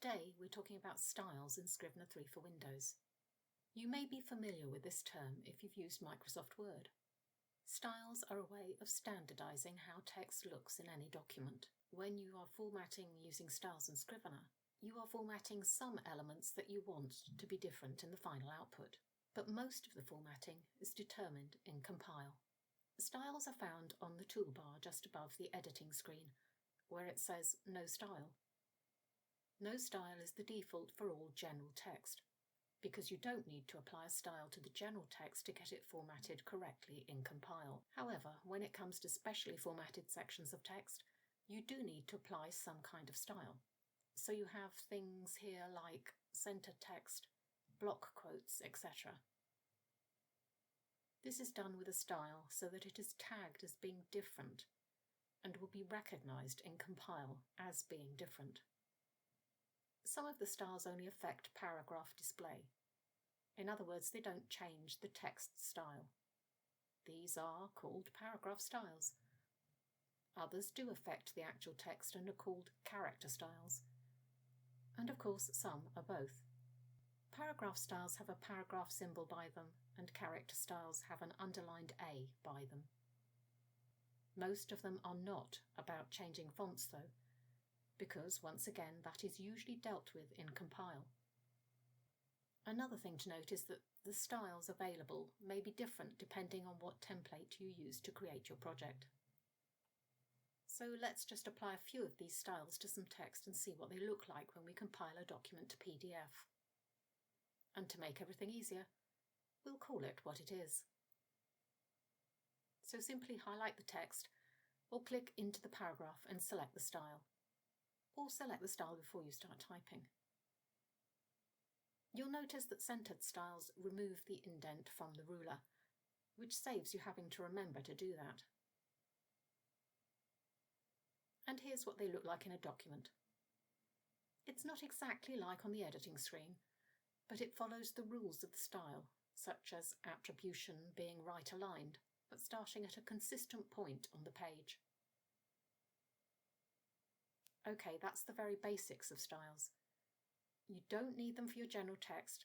Today we're talking about styles in Scrivener 3 for Windows. You may be familiar with this term if you've used Microsoft Word. Styles are a way of standardizing how text looks in any document. When you are formatting using styles in Scrivener, you are formatting some elements that you want to be different in the final output, but most of the formatting is determined in Compile. Styles are found on the toolbar just above the editing screen, where it says No Style. No Style is the default for all general text, because you don't need to apply a style to the general text to get it formatted correctly in Compile. However, when it comes to specially formatted sections of text, you do need to apply some kind of style. So you have things here like center text, block quotes, etc. This is done with a style so that it is tagged as being different and will be recognized in Compile as being different. Some of the styles only affect paragraph display. In other words, they don't change the text style. These are called paragraph styles. Others do affect the actual text and are called character styles. And of course, some are both. Paragraph styles have a paragraph symbol by them, and character styles have an underlined A by them. Most of them are not about changing fonts though, because once again that is usually dealt with in Compile. Another thing to note is that the styles available may be different depending on what template you use to create your project. So let's just apply a few of these styles to some text and see what they look like when we compile a document to PDF. And to make everything easier, we'll call it what it is. So simply highlight the text or click into the paragraph and select the style. Or select the style before you start typing. You'll notice that centered styles remove the indent from the ruler, which saves you having to remember to do that. And here's what they look like in a document. It's not exactly like on the editing screen, but it follows the rules of the style, such as attribution being right aligned, but starting at a consistent point on the page. Okay, that's the very basics of styles. You don't need them for your general text,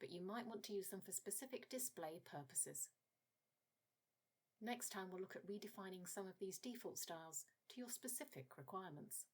but you might want to use them for specific display purposes. Next time we'll look at redefining some of these default styles to your specific requirements.